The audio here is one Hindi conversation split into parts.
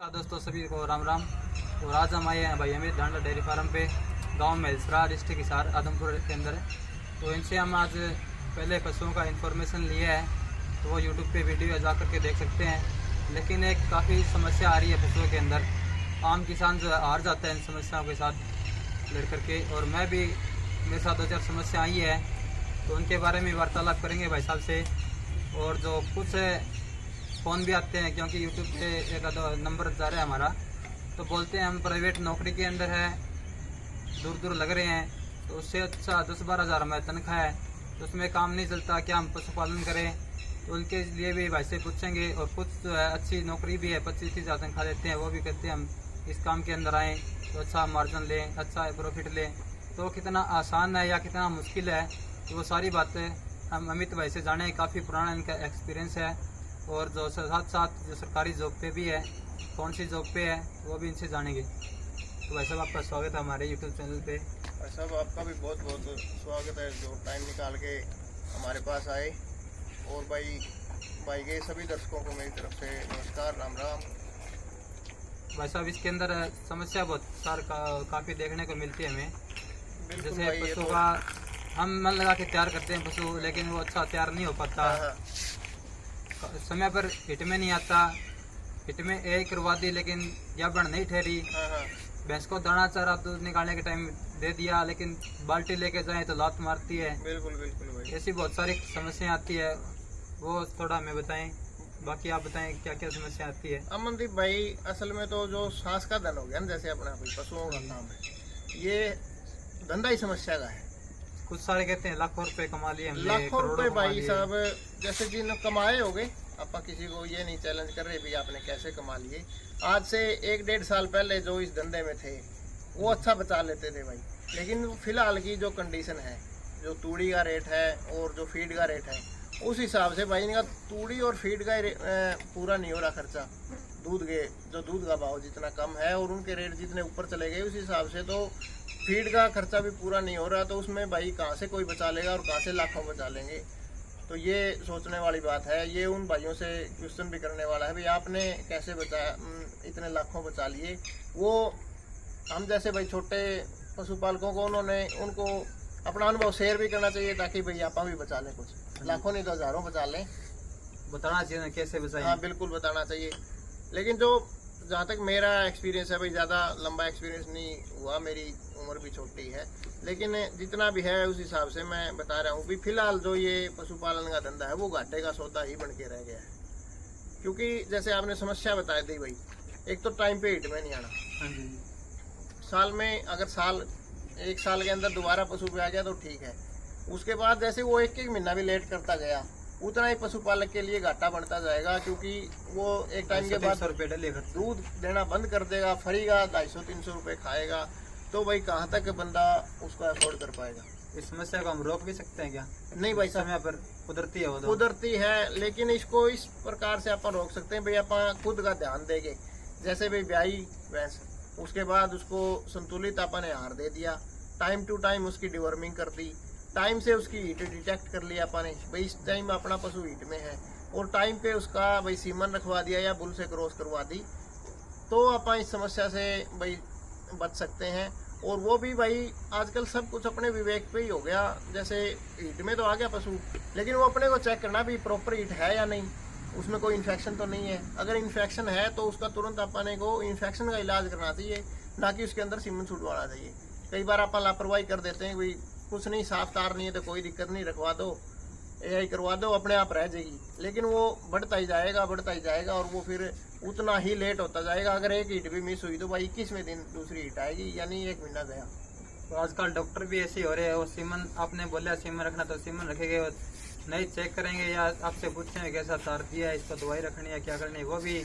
दोस्तों सभी को राम राम। और आज हम आए हैं भाई अमित ढांडा डेयरी फार्म पे, गांव में हिसरा डिस्ट्रिक्ट हिसार आदमपुर के अंदर है। तो इनसे हम आज पहले पशुओं का इन्फॉर्मेशन लिया है, तो वो यूट्यूब पे वीडियो जा करके देख सकते हैं। लेकिन एक काफ़ी समस्या आ रही है पशुओं के अंदर। आम किसान जो हार जाते हैं इन समस्याओं के साथ लड़ करके, और मैं भी मेरे साथ 2-4 समस्या आई है, तो उनके बारे में वार्तालाप करेंगे भाई साहब से। और जो कुछ फ़ोन भी आते हैं, क्योंकि यूट्यूब पे एक आधा नंबर जा रहा है हमारा, तो बोलते हैं हम प्राइवेट नौकरी के अंदर है, दूर दूर लग रहे हैं, तो उससे अच्छा 10-12 हज़ार हमारी तनख्वाह है, तो उसमें काम नहीं चलता, क्या हम पशुपालन करें? तो उनके लिए भी भाई से पूछेंगे। और कुछ जो है अच्छी नौकरी भी है, 25-30 हज़ार तनख्वाह देते हैं, वो भी कहते हैं हम इस काम के अंदर आएँ तो अच्छा मार्जिन लें, अच्छा प्रॉफिट लें। तो कितना आसान है या कितना मुश्किल है, तो वो सारी बातें हम अमित भाई से जाने। काफ़ी पुराना इनका एक्सपीरियंस है, और जो साथ साथ जो सरकारी जॉब पे भी है, कौन सी जॉब पे है वो भी इनसे जानेंगे। तो भाई साहब आपका स्वागत है हमारे यूट्यूब चैनल पे। भाई साहब आपका भी बहुत बहुत स्वागत है, जो टाइम निकाल के हमारे पास आए। और भाई के सभी दर्शकों को मेरी तरफ से नमस्कार, राम राम। भाई साहब इसके अंदर समस्या बहुत काफ़ी देखने को मिलती है हमें। जैसे पशु का हम मन लगा के तैयार करते हैं पशु, लेकिन वो अच्छा तैयार नहीं हो पाता। समय पर हिट में नहीं आता, हिट में एक करवा दी लेकिन याबड़ नहीं ठहरी। भैंस को दाना चारा दूध निकालने के टाइम दे दिया, लेकिन बाल्टी लेके जाए तो लात मारती है। बिल्कुल बिल्कुल भाई, ऐसी बहुत सारी समस्याएं आती है, वो थोड़ा हमें बताएं। बाकी आप बताएं क्या क्या समस्या आती है। अमनदीप भाई, असल में तो जो सांस का धन हो गया ना, जैसे अपना पशुओं का काम है, ये धंधा ही समस्या का है। कुछ सारे कहते हैं लाखों रुपए कमा लिए हमने, लाखों रुपए भाई साहब, जैसे जिन कमाए होंगे, आप किसी को ये नहीं चैलेंज कर रहे भी आपने कैसे कमा लिए। आज से 1-1.5 साल पहले जो इस धंधे में थे वो अच्छा बचा लेते थे भाई। लेकिन फिलहाल की जो कंडीशन है, जो तूड़ी का रेट है और जो फीड का रेट है, उस हिसाब से भाई इनका तूड़ी और फीड का पूरा नहीं हो रहा खर्चा। दूध का भाव जितना कम है और उनके रेट जितने ऊपर चले गए, उस हिसाब से तो फीड का खर्चा भी पूरा नहीं हो रहा। तो उसमें भाई कहाँ से कोई बचा लेगा और कहाँ से लाखों बचा लेंगे? तो ये सोचने वाली बात है। ये उन भाइयों से क्वेश्चन भी करने वाला है भाई आपने कैसे इतने लाखों बचा लिए। वो हम जैसे भाई छोटे पशुपालकों को उनको अपना अनुभव शेयर भी करना चाहिए, ताकि भाई आप भी बचा लें, कुछ लाखों नहीं तो हजारों बचा लें। बताना चाहिए कैसे बचाएं। हाँ बिल्कुल बताना चाहिए। लेकिन जो जहाँ तक मेरा एक्सपीरियंस है भाई, ज़्यादा लंबा एक्सपीरियंस नहीं हुआ, मेरी उम्र भी छोटी है, लेकिन जितना भी है उस हिसाब से मैं बता रहा हूँ। भी फिलहाल जो ये पशुपालन का धंधा है वो घाटे का सौदा ही बन के रह गया है। क्योंकि जैसे आपने समस्या बताई थी भाई, एक तो टाइम पे हिट में नहीं आना। साल में अगर एक साल के अंदर दोबारा पशु पे आ गया तो ठीक है, उसके बाद जैसे वो एक महीना भी लेट करता गया, उतना ही पशुपालक के लिए घाटा बढ़ता जाएगा। क्योंकि वो एक टाइम के बाद दूध देना बंद कर देगा, फरीगा 250-300 रुपये खाएगा, तो भाई कहाँ तक बंदा उसको अफोर्ड कर पाएगा? इस समस्या को हम रोक भी सकते हैं क्या? नहीं भाई, समय पर कुदरती है, वो तो कुदरती है, लेकिन इसको इस प्रकार से अपन रोक सकते हैं भाई, अपन खुद का ध्यान देंगे। जैसे भाई ब्याई भैंस, उसके बाद उसको संतुलित अपन ने आहार दे दिया, टाइम टू टाइम उसकी डिवर्मिंग कर दी, टाइम से उसकी हीट डिटेक्ट कर लिया अपन ने भाई इस टाइम अपना पशु हीट में है, और टाइम पे उसका भाई सीमन रखवा दिया या बुल से क्रॉस करवा दी, तो अपन इस समस्या से भाई बच सकते हैं। और वो भी भाई आजकल सब कुछ अपने विवेक पे ही हो गया। जैसे हीट में तो आ गया पशु, लेकिन वो अपने को चेक करना भी प्रॉपर हीट है या नहीं, उसमें कोई इन्फेक्शन तो नहीं है। अगर इन्फेक्शन है तो उसका तुरंत अपने को इन्फेक्शन का इलाज करना चाहिए, ना कि उसके अंदर सीमन छुड़वाना चाहिए। कई बार अपन लापरवाही कर देते हैं, भाई कुछ नहीं, साफ तार नहीं है तो कोई दिक्कत नहीं, रखवा दो, AI करवा दो, अपने आप रह जाएगी। लेकिन वो बढ़ता ही जाएगा और वो फिर उतना ही लेट होता जाएगा। अगर एक हीट भी मिस हुई तो भाई 21वें दिन दूसरी हीट आएगी, यानी 1 महीना गया। तो आजकल डॉक्टर भी ऐसे हो रहे हैं, वो सीमन आपने बोला सीमन रखना तो सीमन रखेंगे, नहीं चेक करेंगे या आपसे पूछेंगे कैसा तार दिया है, इसको दवाई रखनी है क्या करनी है, वो भी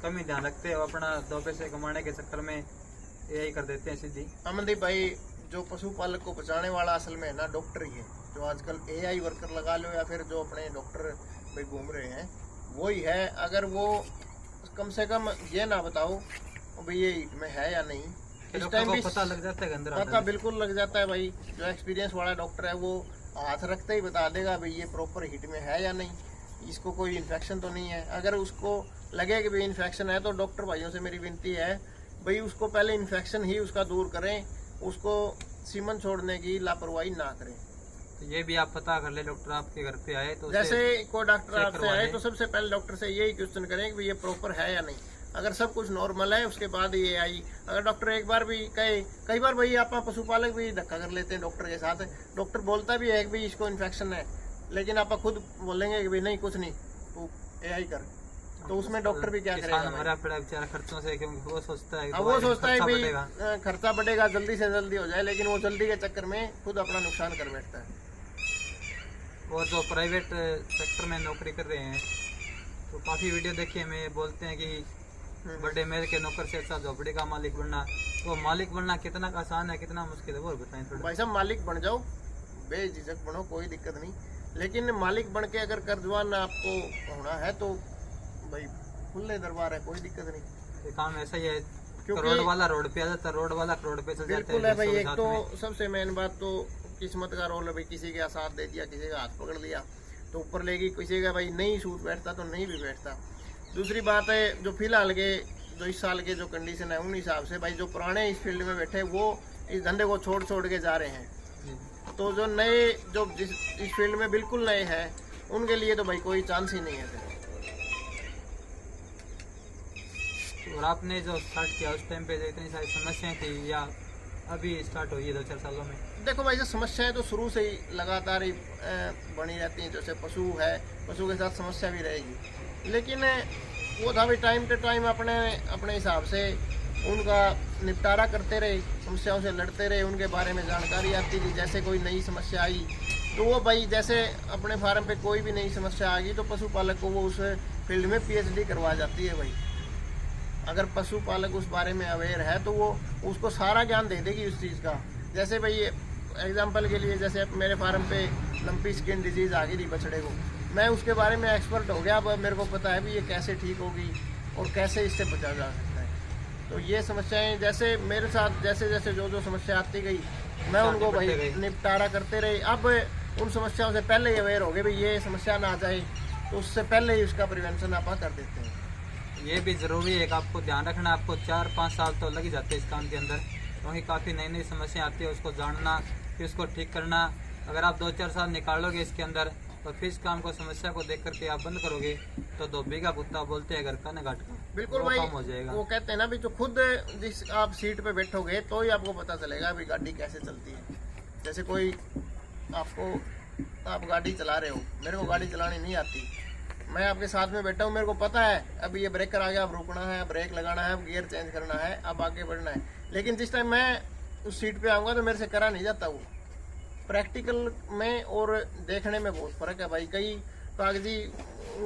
कम ही ध्यान रखते हैं। वो अपना 2 पैसे कमाने के चक्कर में AI कर देते हैं सीधी। अमनदीप भाई, जो पशुपालक को बचाने वाला असल में है ना, डॉक्टर ही है। जो आजकल AI वर्कर लगा लो या फिर जो अपने डॉक्टर भाई घूम रहे हैं, वो ही है। अगर वो कम से कम ये ना बताओ भाई ये हीट में है या नहीं, इस टाइम भी पता लग जाता है अंदर, पता बिल्कुल लग जाता है भाई। जो एक्सपीरियंस वाला डॉक्टर है वो हाथ रखते ही बता देगा भाई ये प्रॉपर हीट में है या नहीं। इसको कोई इन्फेक्शन तो नहीं है। अगर उसको लगे कि भाई इन्फेक्शन है तो डॉक्टर भाइयों से मेरी विनती है भाई उसको पहले इन्फेक्शन ही उसका दूर करें, उसको सीमन छोड़ने की लापरवाही ना करें। तो ये भी आप पता कर ले, डॉक्टर आपके घर पे आए तो जैसे कोई डॉक्टर चेक आपसे करवा आए लें। तो सबसे पहले डॉक्टर से यही क्वेश्चन करें कि भाई ये प्रॉपर है या नहीं। अगर सब कुछ नॉर्मल है उसके बाद ये आई। अगर डॉक्टर एक बार भी कहे, कई बार भाई आप पशुपालक भी धक्का कर लेते हैं डॉक्टर के साथ, डॉक्टर बोलता भी है कि भाई इसको इन्फेक्शन है, लेकिन आप खुद बोलेंगे कि भाई नहीं कुछ नहीं तू AI कर, तो उसमें डॉक्टर भी क्या करेगा? मरा पड़ा बेचारा खर्चों से, क्योंकि वो सोचता है वो सोचता है भाई बढ़ेगा। खर्चा बढ़ेगा, जल्दी से जल्दी हो जाए, लेकिन वो जल्दी के चक्कर में खुद अपना नुकसान कर बैठता है। और जो प्राइवेट सेक्टर में नौकरी कर रहे हैं तो काफ़ी वीडियो देखी हमें, बोलते हैं कि बड़े महल के नौकर से अच्छा झोपड़ी का मालिक बनना। तो मालिक बनना कितना आसान है कितना मुश्किल है वो बताएं थोड़ा। भाई साहब मालिक बन जाओ, बेझिझक बनो, कोई दिक्कत नहीं, लेकिन मालिक बन के अगर कर्जवान आपको होना है तो भाई खुले दरबार है, कोई दिक्कत नहीं। ये काम ऐसा ही है, क्योंकि रोड वाला रोड पे आ जाता है, रोड वाला रोड पे चल जाता बिल्कुल है भाई। एक साथ तो में। सबसे मेन बात तो किस्मत का रोल है भाई, किसी का साथ दे दिया, किसी का हाथ पकड़ लिया तो ऊपर लेगी, किसी का भाई नहीं सूट बैठता तो नहीं भी बैठता। दूसरी बात है जो फिलहाल के जो इस साल के जो कंडीशन है उन हिसाब से भाई जो पुराने इस फील्ड में बैठे वो इस धंधे को छोड़ छोड़ के जा रहे हैं, तो जो नए जो इस फील्ड में बिल्कुल नए हैं उनके लिए तो भाई कोई चांस ही नहीं है फिर। और आपने जो स्टार्ट किया उस टाइम पे इतनी सारी समस्याएं थी या अभी स्टार्ट हुई है 2-4 सालों में? देखो भाई जो समस्याएं तो शुरू से ही लगातार ही बनी रहती हैं। जैसे पशु है, पशु के साथ समस्या भी रहेगी, लेकिन वो था भी टाइम टू टाइम अपने हिसाब से उनका निपटारा करते रहे, समस्याओं से लड़ते रहे, उनके बारे में जानकारी आती थी। जैसे कोई नई समस्या आई तो वो भाई जैसे अपने फार्म पे कोई भी नई समस्या आ गई तो पशुपालक को वो उस फील्ड में PhD करवा जाती है भाई। अगर पशुपालक उस बारे में अवेयर है तो वो उसको सारा ज्ञान दे देगी उस चीज़ का। जैसे भाई एग्जांपल के लिए जैसे मेरे फार्म पे लंपी स्किन डिजीज़ आ गई थी बछड़े को, मैं उसके बारे में एक्सपर्ट हो गया। अब मेरे को पता है भी ये कैसे ठीक होगी और कैसे इससे बचा जा सकता है। तो ये समस्याएं जैसे मेरे साथ जैसे जैसे जो समस्या आती गई मैं उनको भाई निपटारा करते रहे। अब उन समस्याओं से पहले ही अवेयर हो गए भाई ये समस्या ना आ जाए, तो उससे पहले ही उसका प्रिवेंशन आप कर देते हैं। ये भी ज़रूरी है कि आपको ध्यान रखना, आपको 4-5 साल तो लग ही जाते हैं इस काम के अंदर, क्योंकि काफ़ी नई नई समस्या आती है, उसको जानना फिर उसको ठीक करना। अगर आप 2-4 साल निकालोगे इसके अंदर तो फिर इस काम को समस्या को देख करके आप बंद करोगे तो धोबी का कुत्ता बोलते हैं घर का न घाट का, बिल्कुल वो भाई काम हो जाएगा। वो कहते हैं ना भी जो खुद जिस आप सीट पे बैठोगे तो ही आपको पता चलेगा भी गाड़ी कैसे चलती है। जैसे कोई आप गाड़ी चला रहे हो, मेरे को गाड़ी चलानी नहीं आती, मैं आपके साथ में बैठा हूँ, मेरे को पता है अभी ये ब्रेकर आ गया, अब रुकना है, ब्रेक लगाना है, अब गियर चेंज करना है, अब आगे बढ़ना है। लेकिन जिस टाइम मैं उस सीट पे आऊँगा तो मेरे से करा नहीं जाता। वो प्रैक्टिकल में और देखने में बहुत फर्क है भाई। कई कागजी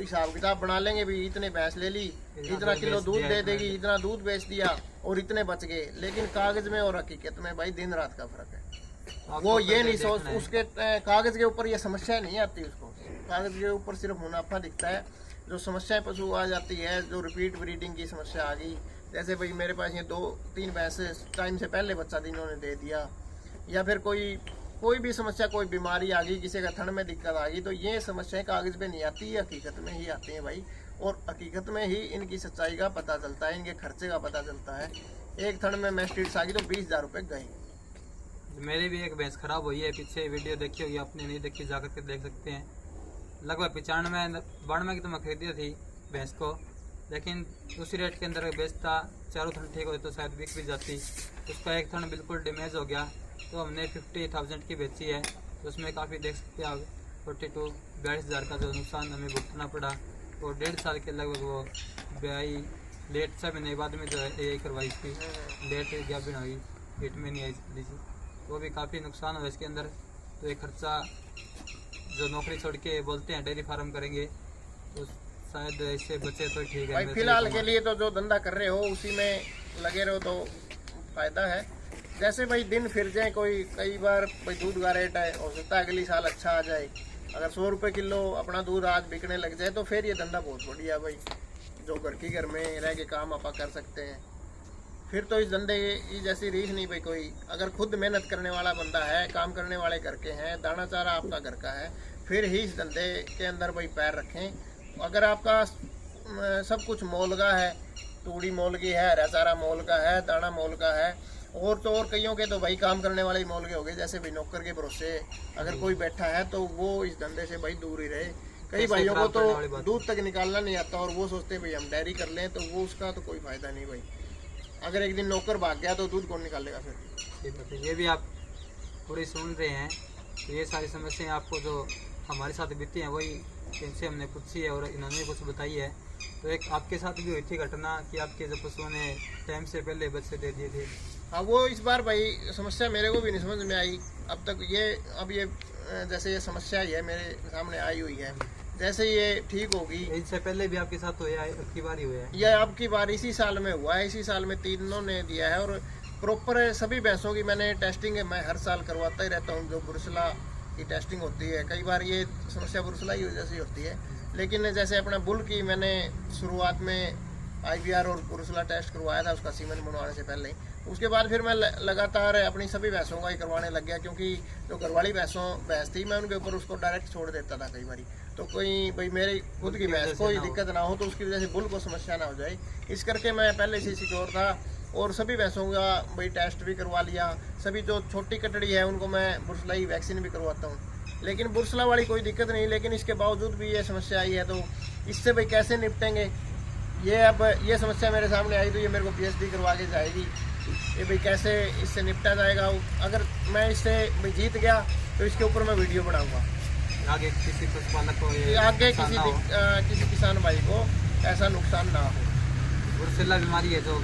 हिसाब किताब बना लेंगे भी, इतने भैंस ले ली, इतना किलो दूध दे देगी, इतना दूध बेच दिया और इतने बच गए, लेकिन कागज में और हकीकत में भाई दिन रात का फर्क है। वो ये नहीं सोच, उसके कागज के ऊपर ये समस्या नहीं आती, उसको कागज के ऊपर सिर्फ मुनाफा दिखता है। जो समस्याएं पशु आ जाती है, जो रिपीट ब्रीडिंग की समस्या आ गई, जैसे भाई मेरे पास ये 2-3 भैंस टाइम से पहले बच्चा इन्होंने दे दिया, या फिर कोई भी समस्या, कोई बीमारी आ गई, किसी का थन में दिक्कत आ गई, तो ये समस्याएं कागज पे नहीं आती, हकीकत में ही आती हैं भाई। और हकीकत में ही इनकी सच्चाई का पता चलता है, इनके खर्चे का पता चलता है। एक थन में मैस्टिड्स आ गई तो 20,000 रुपये गए। मेरी भी एक भैंस खराब हुई है, पीछे वीडियो देखी होगी आपने, नहीं देखी जाकर के देख सकते हैं। लगभग 95-92 की तो मैं खरीदी थी भैंस को, लेकिन उसी रेट के अंदर बेचता, चारों थन ठीक होते तो शायद बिक भी जाती। उसका एक थन बिल्कुल डैमेज हो गया तो हमने 50,000 की बेची है। तो उसमें काफ़ी देख सकते हैं आप 42,000 का जो नुकसान हमें भुगतना पड़ा। और 1.5 साल के लगभग वो ब्याई लेट 6 महीने बाद में जो है AI करवाई थी, लेट क्या भी हुई, पेट में नहीं आई थी, वो भी काफ़ी नुकसान हुआ इसके अंदर। तो ये खर्चा जो नौकरी छोड़ के बोलते हैं डेयरी फार्म करेंगे तो शायद इससे बचे तो ठीक है। भाई फिलहाल के लिए तो जो धंधा कर रहे हो उसी में लगे रहो तो फायदा है। जैसे भाई दिन फिर जाए, कई बार भाई दूध का रेट है, हो सकता है अगली साल अच्छा आ जाए। अगर 100 रुपये किलो अपना दूध आज बिकने लग जाए तो फिर ये धंधा बहुत बढ़िया भाई, जो घर में रह के काम आप कर सकते हैं। फिर तो इस धंधे की जैसी रीस नहीं भाई कोई। अगर खुद मेहनत करने वाला बंदा है, काम करने वाले घर के हैं, दाना चारा आपका घर का है, फिर ही इस धंधे के अंदर भाई पैर रखें। अगर आपका सब कुछ मोल का है, तूड़ी मोल की है, हरा चारा मोल का है, दाना मोल का है, और तो और कईयों के तो भाई काम करने वाले ही मोल के हो गए। जैसे भाई नौकर के भरोसे अगर कोई बैठा है तो वो इस धंधे से भाई दूर ही रहे। कई भाइयों को तो दूध तक निकालना नहीं आता और वो सोचते हैं भाई हम डेयरी कर लें, तो वो उसका तो कोई फायदा नहीं भाई। अगर एक दिन नौकर भाग गया तो दूध कौन निकालेगा फिर। ये भी आप पूरी सुन रहे हैं, तो ये सारी समस्याएं आपको जो हमारे साथ बीती हैं वही इनसे हमने पूछी है और इन्होंने कुछ बताई है। तो एक आपके साथ भी हुई थी घटना कि आपके जो पशुओं ने टाइम से पहले बच्चे दे दिए थे। हाँ, वो इस बार भाई समस्या मेरे को भी नहीं समझ में आई अब तक। अब ये जैसे ये समस्या ही है मेरे सामने आई हुई है, जैसे ये ठीक होगी। इससे पहले भी आपके साथ हुआ है, अब की बार ही हुआ है? यह अब की बार इसी साल में हुआ है। इसी साल में तीनों ने दिया है और प्रॉपर सभी भैंसों की मैंने टेस्टिंग मैं हर साल करवाता ही रहता हूँ। जो ब्रुसला की टेस्टिंग होती है, कई बार ये समस्या ब्रुसला की वजह से होती है, लेकिन जैसे अपना बुल की मैंने शुरुआत में IVR और ब्रुसला टेस्ट करवाया था उसका सीमन बनवाने से पहले। उसके बाद फिर मैं लगातार अपनी सभी भैंसों का ही करवाने लग गया, क्योंकि जो घरवाली भैंस थी मैं उनके ऊपर उसको डायरेक्ट छोड़ देता था कई बार। तो कोई भाई मेरी खुद की भैंस कोई दिक्कत ना हो तो उसकी वजह से बुल को समस्या ना हो जाए, इस करके मैं पहले से सिक्योर था और सभी भैंसों का भाई टेस्ट भी करवा लिया। सभी जो छोटी कटड़ी है उनको मैं ब्रुसलाई वैक्सीन भी करवाता हूँ, लेकिन ब्रुसला वाली कोई दिक्कत नहीं। लेकिन इसके बावजूद भी ये समस्या आई है, तो इससे भाई कैसे निपटेंगे। अब ये समस्या मेरे सामने आई तो ये मेरे को PhD करवा के जाएगी, ये भाई कैसे इससे निपटा जाएगा। अगर मैं इससे भाई जीत गया तो इसके ऊपर मैं वीडियो बनाऊंगा, आगे किसी पशुपालक को आगे किसी किसान भाई को ऐसा नुकसान ना हो। ब्रुसेल्ला बीमारी है जो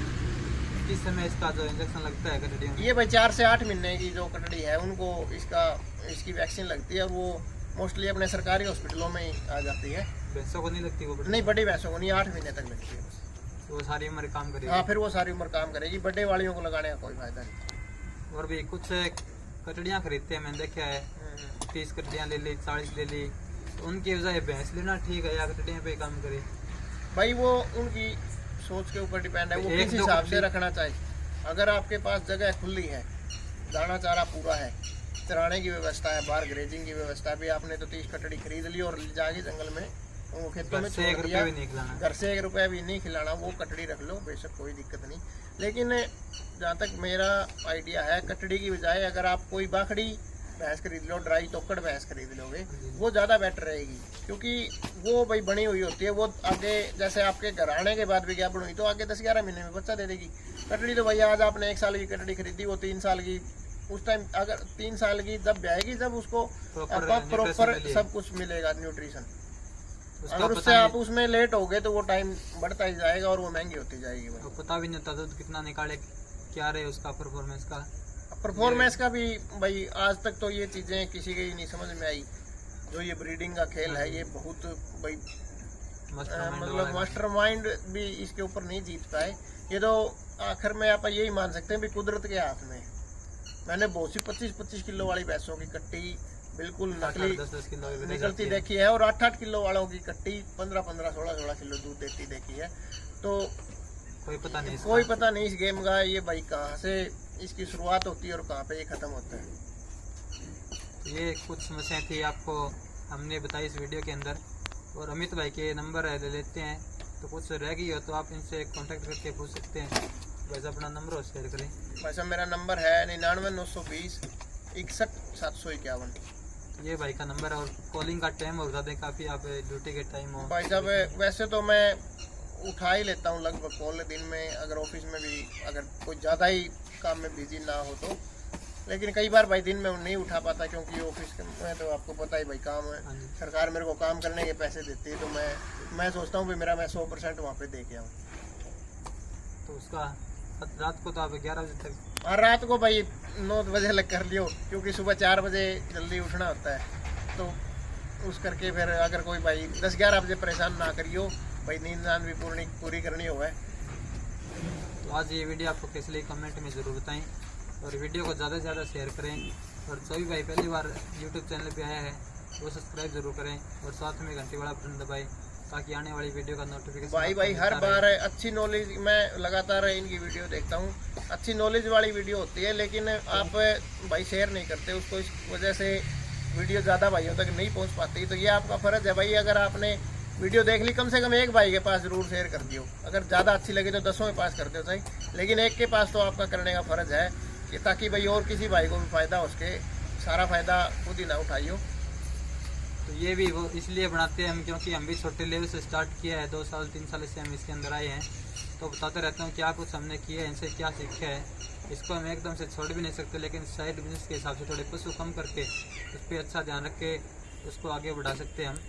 किस समय इसका जो इंजेक्शन लगता है कटड़ियों में? ये भाई 4 से 8 महीने की जो कटड़ी है उनको इसकी वैक्सीन लगती है। वो मोस्टली अपने सरकारी हॉस्पिटलों में ही आ जाती है। भैंसों को नहीं लगती? वो नहीं, बड़ी भैंसों को नहीं, 8 महीने तक लगती है बस। तो वो सारी उम्र काम करेगी? हाँ, फिर वो सारी उम्र काम करेगी। बड़े वालियों को लगाने का कोई फायदा नहीं। और भी कुछ कटड़ियाँ खरीदते हैं, मैंने देखा है 30 कटड़ियाँ ले ली, 40 ले ली, तो उनकी वजह भैंस लेना ठीक है या कटड़ियाँ पे काम करे? भाई वो उनकी सोच के ऊपर डिपेंड है, वो किस हिसाब से रखना चाहिए। अगर आपके पास जगह खुली है, दाना चारा पूरा है, चराने की व्यवस्था है, बाहर ग्रेजिंग की व्यवस्था है, भी आपने तो 30 कटड़ी खरीद ली और जाके जंगल में वो खेतों में छोड़ दिया, घर से 1 रुपया भी नहीं खिलाना, वो कटड़ी रख लो, बेशक कोई दिक्कत नहीं। लेकिन जहाँ तक मेरा आइडिया है, कटड़ी की बजाय अगर आप कोई बाखड़ी भैंस खरीद लो, ड्राई तोकड़ भैंस खरीद लोगे, वो ज़्यादा बेटर रहेगी, क्योंकि वो भाई बनी हुई होती है। वो आगे जैसे आपके घर आने के बाद भी क्या बनी तो आगे 10-11 महीने में बच्चा दे देगी। कटड़ी तो भैया आज आपने 1 साल की कटड़ी खरीदी, वो 3 साल की उस टाइम, अगर 3 साल की जब ब्याएगी जब उसको प्रॉपर सब कुछ मिलेगा, न्यूट्रिशन। अगर उससे आप उसमें लेट हो गए तो वो टाइम बढ़ता ही जाएगा और वो महंगी होती जाएगी। भाई पता भी नहीं होता दूध कितना निकाले, क्या रहे उसका परफॉर्मेंस का भी भाई आज तक तो ये चीजें किसी के ही नहीं समझ में आई। जो ये ब्रीडिंग का खेल है, ये बहुत भाई मतलब मास्टरमाइंड भी इसके ऊपर नहीं जीत पाए। ये तो आखिर में आप यही मान सकते हैं भी कुदरत के हाथ में। मैंने बहुत सी 25-25 किलो वाली भैंसों की कट्टी बिल्कुल नकली 10 किलो निकलती देखी है, और 8-8 किलो वालों की कट्टी 15-15, 16-16 किलो दूध देती देखी है। तो कोई पता नहीं इस गेम का ये भाई कहाँ से इसकी शुरुआत होती है और कहाँ पे ये खत्म होता है। ये कुछ समस्याएं थी आपको हमने बताई इस वीडियो के अंदर, और अमित भाई के नंबर ले लेते हैं, तो कुछ रह गई हो तो आप इनसे कांटेक्ट करके पूछ सकते हैं। वैसे अपना नंबर शेयर करें। वैसे मेरा नंबर है 99 920 61 751। ये भाई का नंबर है, और कॉलिंग का टाइम हो जाता है काफ़ी, आप ड्यूटी के टाइम हो भाई साहब। वैसे तो मैं उठा ही लेता हूँ लगभग कॉल दिन में, अगर ऑफिस में भी अगर कोई ज़्यादा ही काम में बिजी ना हो तो। लेकिन कई बार भाई दिन में नहीं उठा पाता, क्योंकि ऑफिस में तो आपको पता ही भाई काम है, सरकार मेरे को काम करने के पैसे देती है, तो मैं सोचता हूँ मैं 100% वहाँ पे दे के आऊँ। तो उसका रात को तो आप 11 बजे तक? हाँ, रात को भाई 9 बजे लग कर लियो, क्योंकि सुबह 4 बजे जल्दी उठना होता है। तो उस करके फिर अगर कोई भाई 10-11 बजे परेशान ना करियो भाई, नींद भी पूरी करनी हो है। तो आज ये वीडियो आपको कैसे लगी कमेंट में ज़रूर बताएं, और वीडियो को ज़्यादा से ज़्यादा शेयर करें, और सभी भाई पहली बार यूट्यूब चैनल पे आया है वो सब्सक्राइब जरूर करें, और साथ में घंटी वाला बटन दबाएं ताकि आने वाली वीडियो का नोटिफिकेशन भाई हर बार अच्छी नॉलेज, मैं लगातार इनकी वीडियो देखता हूँ, अच्छी नॉलेज वाली वीडियो होती है, लेकिन आप भाई शेयर नहीं करते उसको। इस वजह से वीडियो ज़्यादा भाइयों तक नहीं पहुंच पाती। तो ये आपका फ़र्ज़ है भाई, अगर आपने वीडियो देख ली कम से कम एक भाई के पास ज़रूर शेयर कर दियो। अगर ज़्यादा अच्छी लगी तो 10 के पास कर दो सही, लेकिन एक के पास तो आपका करने का फ़र्ज़ है कि ताकि भाई और किसी भाई को भी फ़ायदा हो सके। सारा फ़ायदा खुद ही ना उठाइयो। तो ये भी वो इसलिए बनाते हैं हम क्योंकि हम भी छोटे लेवल से स्टार्ट किया है, 2 साल 3 साल से हम इसके अंदर आए हैं। तो बताते रहता हूँ क्या कुछ हमने किया है, इनसे क्या सीखा है। इसको हम एकदम से छोड़ भी नहीं सकते, लेकिन साइड बिजनेस के हिसाब से थोड़े पशु कम करके उस पर अच्छा ध्यान रख के उसको आगे बढ़ा सकते हैं हम।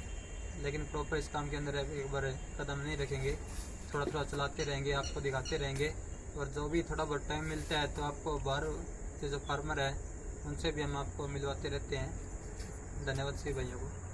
लेकिन प्रॉपर इस काम के अंदर एक बार कदम नहीं रखेंगे, थोड़ा थोड़ा चलाते रहेंगे, आपको दिखाते रहेंगे। और जो भी थोड़ा बहुत टाइम मिलता है तो आपको बाहर से जो फार्मर है उनसे भी हम आपको मिलवाते रहते हैं। धन्यवाद सभी भाइयों को।